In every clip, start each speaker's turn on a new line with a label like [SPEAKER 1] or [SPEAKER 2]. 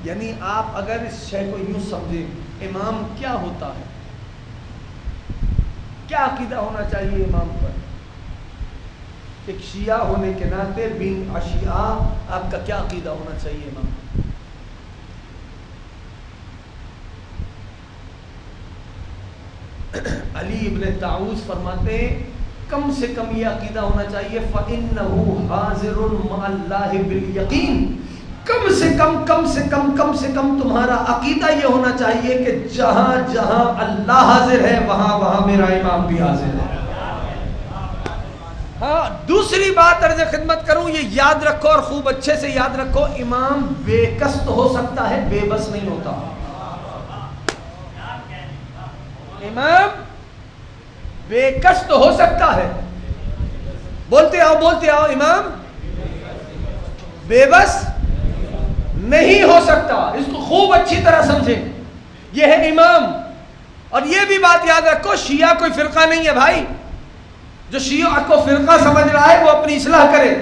[SPEAKER 1] یعنی آپ اگر اس شے کو یوں سمجھیں امام کیا ہوتا ہے، کیا عقیدہ ہونا چاہیے امام پر، ایک شیعہ ہونے کے ناطے بین اشیاء آپ کا کیا عقیدہ ہونا چاہیے امام پر؟ علی ابن طاؤس فرماتے ہیں کم سے کم یہ عقیدہ ہونا چاہیے فَإِنَّهُ حَاضِرٌ مَعَ اللَّهِ بِالْيَقِينِ کم سے کم تمہارا عقیدہ یہ ہونا چاہیے کہ جہاں جہاں اللہ حاضر ہے وہاں میرا امام بھی حاضر ہے۔ ہاں دوسری بات عرض خدمت کروں، یہ یاد رکھو اور خوب اچھے سے یاد رکھو، امام بے قصد ہو سکتا ہے، بے بس نہیں ہوتا۔ امام بے قصد ہو سکتا ہے، بولتے آؤ امام بے بس نہیں ہو سکتا، اس کو خوب اچھی طرح سمجھیں، یہ ہے امام۔ اور یہ بھی بات یاد رکھو شیعہ کوئی فرقہ نہیں ہے بھائی، جو شیعہ کو فرقہ سمجھ رہا ہے وہ اپنی اصلاح کرے۔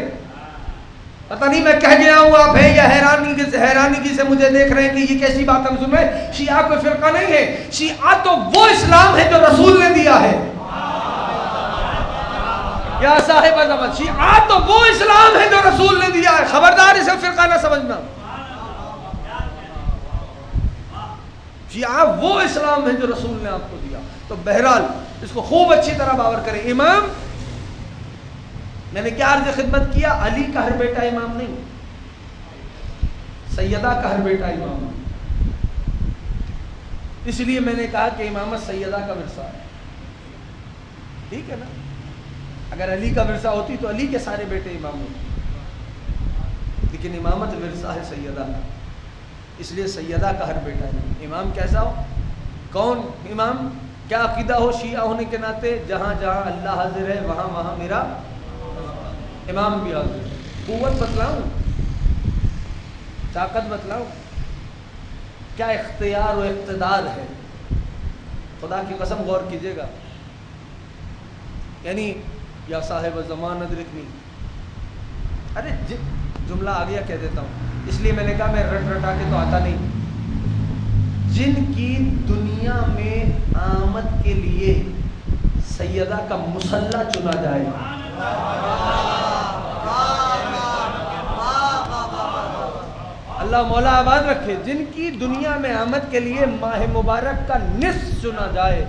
[SPEAKER 1] پتہ نہیں میں کہہ گیا ہوں آپ ہیں یا حیرانگی سے مجھے دیکھ رہے ہیں کہ یہ کیسی بات ہم سن رہے ہیں۔ شیعہ کوئی فرقہ نہیں ہے، شیعہ تو وہ اسلام ہے جو رسول نے دیا ہے۔ یا صاحب زمان، شیعہ تو وہ اسلام ہے جو رسول نے دیا ہے، خبردار اسے فرقہ نہ سمجھنا۔ شیعہ وہ اسلام ہے جو رسول نے آپ کو دیا۔ تو بہرحال اس کو خوب اچھی طرح باور کریں۔ امام، میں نے کیا عرض خدمت کیا، علی کا ہر بیٹا امام نہیں، سیدہ کا ہر بیٹا امام نہیں۔ اس لیے میں نے کہا کہ امامت سیدہ کا ورثہ ہے، ٹھیک ہے نا؟ اگر علی کا ورثہ ہوتی تو علی کے سارے بیٹے امام ہوتے، لیکن امامت ورثہ ہے سیدہ کا، اس لیے سیدہ کا ہر بیٹا ہے۔ امام کیسا ہو، کون امام، کیا عقیدہ ہو شیعہ ہونے کے ناطے، جہاں جہاں اللہ حاضر ہے وہاں میرا امام بھی حاضر ہے۔ قوت بتلاؤں، طاقت بتلاؤں، کیا اختیار و اقتدار ہے، خدا کی قسم غور کیجئے گا۔ یعنی یا صاحب زمان ادرکنی، ارے جملہ آ گیا کہہ دیتا ہوں، اس لیے میں نے کہا میں رٹا کے تو آتا نہیں۔ جن کی دنیا میں آمد کے لیے سیدہ کا مصلی چنا جائے، اللہ مولا آباد رکھے، جن کی دنیا میں آمد کے لیے ماہ مبارک کا نصف چنا جائے،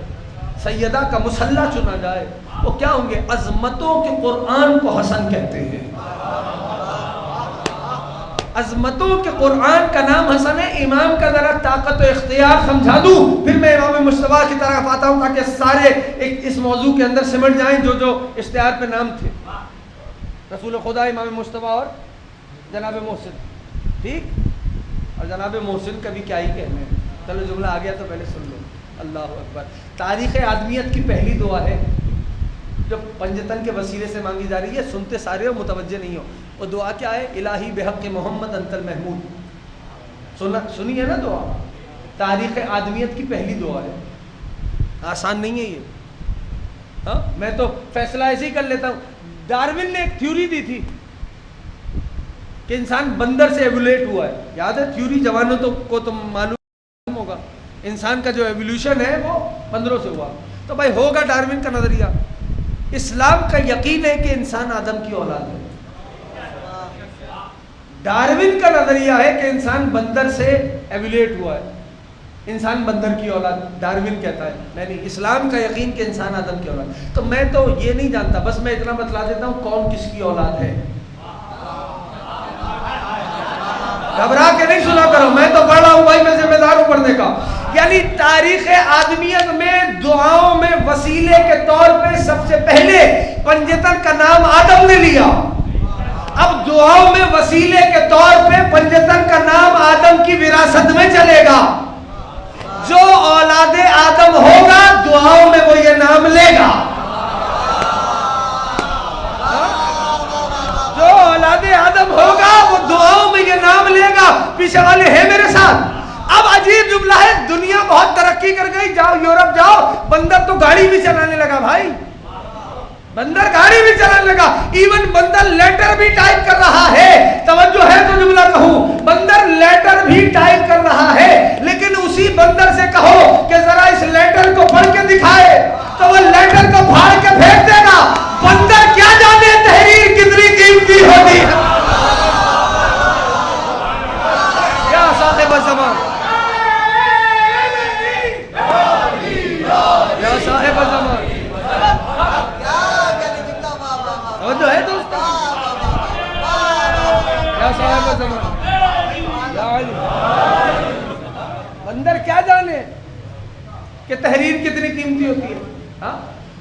[SPEAKER 1] سیدہ کا مصلی چنا جائے، وہ کیا ہوں گے؟ عظمتوں کے قرآن کو حسن کہتے ہیں۔ عظمتوں کے قرآن کا نام حسن ہے۔ امام کا ذرا طاقت و اختیار سمجھا دوں، پھر میں امام مصطفیٰ کی طرف آتا ہوں تاکہ سارے اس موضوع کے اندر سمٹ جائیں جو اشتہار پہ نام تھے، رسول خدا، امام مصطفیٰ اور جناب محسن، ٹھیک؟ اور جناب محسن کا بھی کیا ہی کہنے ہیں، چلو جملہ آ گیا تو پہلے سن لو۔ اللہ اکبر۔ تاریخ آدمیت کی پہلی دعا ہے جو پنجتن کے وسیلے سے مانگی جا رہی ہے، سنتے سارے ہو متوجہ نہیں ہو، وہ دعا کیا ہے؟ الہی بحق محمد انت المحمود۔ سنی ہے نا دعا، تاریخ آدمیت کی پہلی دعا ہے، آسان نہیں ہے یہ۔ ہاں میں تو فیصلہ ایسے ہی کر لیتا ہوں۔ ڈارون نے ایک تھیوری دی تھی کہ انسان بندر سے ایولیٹ ہوا ہے، یاد ہے تھیوری؟ جوانوں کو تو معلوم ہوگا، انسان کا جو ایولیوشن ہے وہ بندروں سے ہوا۔ تو بھائی ہوگا ڈارون کا نظریہ، اسلام کا یقین ہے کہ انسان آدم کی اولاد ہے۔ ڈارون کا نظریہ ہے کہ انسان بندر سے ایولیٹ ہوا ہے، انسان بندر کی اولاد، ڈارون کہتا ہے نہیں، اسلام کا یقین کہ انسان آدم کی اولاد۔ تو میں تو یہ نہیں جانتا، بس میں اتنا بتلا دیتا ہوں کون کس کی اولاد ہے۔ گھبرا کے نہیں سنا کرو، میں تو پڑھ رہا ہوں بھائی، میں ذمہ دار ہوں پڑھنے کا۔ یعنی تاریخ آدمیت میں دعاؤں میں وسیلے کے طور پہ سب سے پہلے پنجتن کا نام آدم نے لیا، اب دعاؤں میں وسیلے کے طور پہ پنجتن کا نام آدم کی وراثت میں چلے گا۔ جو اولاد آدم ہوگا دعاؤں میں وہ یہ نام لے گا، جو اولاد آدم ہوگا وہ دعاؤں میں یہ نام لے گا۔ پیچھے والے ہیں میرے ساتھ؟ اب عجیب جملہ ہے، دنیا بہت ترقی کر گئی، جاؤ یورپ جاؤ، بندر تو گاڑی بھی چلانے لگا بھائی، بندر گاڑی بھی چلانے لگا، ایون بندر لیٹر بھی ٹائپ کر رہا ہے۔ توجہ ہے تو جملہ کہوں، بندر لیٹر بھی ٹائپ کر بندر کیا جانے کہ تحریر کتنی قیمتی ہوتی ہے. ہاں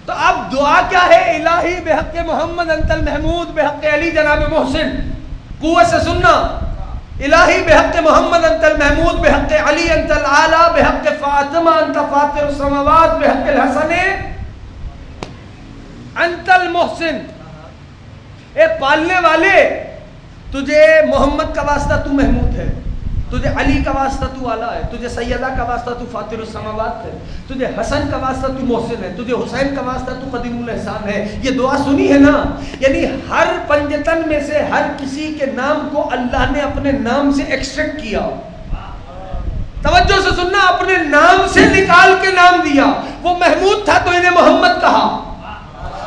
[SPEAKER 1] تو اب دعا کیا ہے؟ الہی بحق محمد انت المحمود بحق علی جناب محسن. قوت سے سننا. الہی بحق محمد انت المحمود بحق علی انت العالی بحق فاطمہ انت فاطر السماوات بحق الحسن انت المحسن. اے پالنے والے، تجھے محمد کا واسطہ تو محمود ہے، تجھے علی کا واسطہ تو اعلیٰ ہے، تجھے سیدہ کا واسطہ تو فاطر السماوات ہے، تجھے حسن کا واسطہ تو محسن ہے، تجھے حسین کا واسطہ تو قدیم الاحسان ہے. یہ دعا سنی ہے نا؟ یعنی ہر پنجتن میں سے ہر کسی کے نام کو اللہ نے اپنے نام سے ایکسٹریکٹ کیا. توجہ سے سننا، اپنے نام سے نکال کے نام دیا. وہ محمود تھا تو انہیں محمد کہا،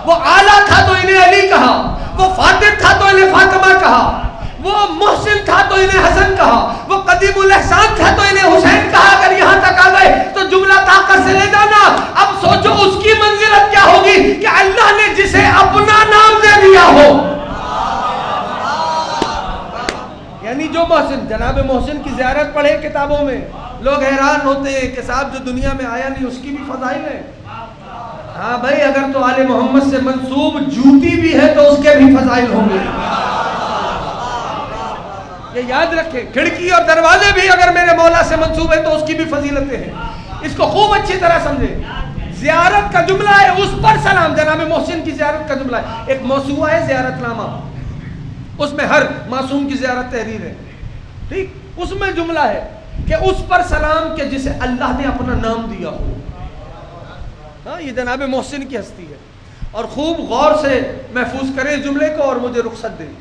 [SPEAKER 1] وہ اعلیٰ تھا تو انہیں علی کہا، وہ فاطر تھا تو انہیں فاطمہ کہا، وہ محسن تھا تو انہیں حسن کہا، وہ قدیم الاحسان تھا تو انہیں حسین کہا. اگر یہاں تک آ گئے تو جملہ طاقت سے لے جانا. اب سوچو اس کی منزلت کیا ہوگی کہ اللہ نے جسے اپنا نام دے دیا ہو. یعنی جو محسن، جناب محسن کی زیارت پڑھے کتابوں میں، لوگ حیران ہوتے ہیں کہ صاحب جو دنیا میں آیا نہیں اس کی بھی فضائل ہے. ہاں بھائی، اگر تو آل محمد سے منسوب جوتی بھی ہے تو اس کے بھی فضائل ہوں گے. یہ یاد رکھیں، کھڑکی اور دروازے بھی اگر میرے مولا سے منسوب ہے تو اس کی بھی فضیلتیں ہیں. اس کو خوب اچھی طرح سمجھے. زیارت کا جملہ ہے اس پر سلام. جناب محسن کی زیارت کا جملہ ہے. ایک موسوعہ ہے زیارت نامہ، اس میں ہر معصوم کی زیارت تحریر ہے. ٹھیک، اس میں جملہ ہے کہ اس پر سلام کہ جسے اللہ نے اپنا نام دیا ہو. ہاں، یہ جناب محسن کی ہستی ہے. اور خوب غور سے محفوظ کریں جملے کو اور مجھے رخصت دیں.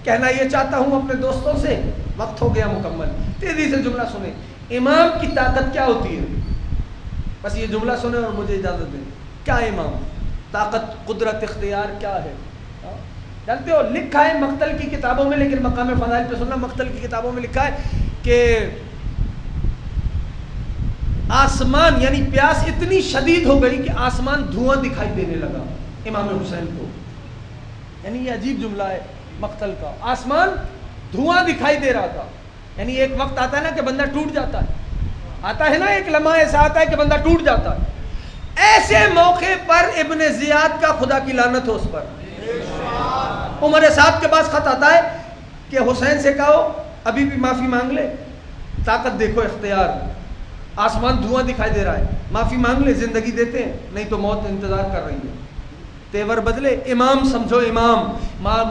[SPEAKER 1] کہنا یہ چاہتا ہوں اپنے دوستوں سے، وقت ہو گیا مکمل. تیزی سے جملہ سنیں. امام کی طاقت کیا ہوتی ہے؟ بس یہ جملہ سنیں اور مجھے اجازت دیں. کیا امام طاقت، قدرت، اختیار کیا ہے؟ جانتے ہو، لکھا ہے مقتل کی کتابوں میں، لیکن مقام فضائل پہ سننا، مقتل کی کتابوں میں لکھا ہے کہ آسمان، یعنی پیاس اتنی شدید ہو گئی کہ آسمان دھواں دکھائی دینے لگا امام حسین کو. یعنی یہ عجیب جملہ ہے مقتل کا. آسمان دھواں دکھائی دے رہا تھا. یعنی ایک وقت آتا ہے نا کہ بندہ ٹوٹ جاتا ہے، آتا ہے نا ایک لمحہ ایسا آتا ہے کہ بندہ ٹوٹ جاتا ہے. ایسے موقع پر ابن زیاد کا خدا کی لعنت ہو اس پر. عمر صاحب کے پاس خط آتا ہے کہ حسین سے کہو ابھی بھی معافی مانگ لے. طاقت دیکھو، اختیار. آسمان دھواں دکھائی دے رہا ہے، معافی مانگ لے، زندگی دیتے ہیں، نہیں تو موت انتظار کر رہی ہے. تیور بدلے. امام سمجھو امام،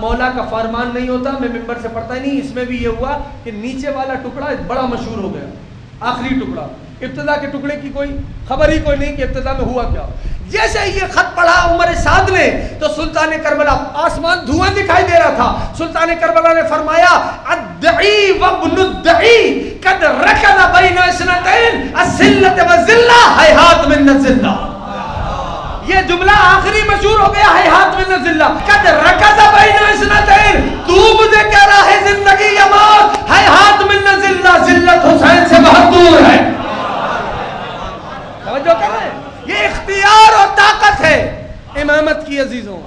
[SPEAKER 1] مولا کا فرمان نہیں ہوتا. میں ممبر سے پڑھتا ہی نہیں. اس میں بھی یہ ہوا کہ نیچے والا ٹکڑا بڑا مشہور ہو گیا، آخری ٹکڑا. ابتدا کے ٹکڑے کی کوئی خبر ہی کوئی نہیں کہ ابتدا میں ہوا کیا. جیسے یہ خط پڑھا عمر سعد نے تو سلطان کربلا، آسمان دھواں دکھائی دے رہا تھا. سلطان کربلا نے فرمایا الدعی وابن الدعی قد رکض بین اثنتین الذلۃ والذلہ ہیہات من الذلہ. یہ جملہ آخری مشہور ہو گیا، ہیہات من الذلہ. قد رکض بین اثنتین، تو مجھے کہہ رہا ہے زندگی یا موت، ہیہات من الذلہ، ذلت حسین سے بہت دور ہے. توجہ کر رہے ہیں؟ یہ اختیار اور طاقت ہے امامت کی عزیزوں.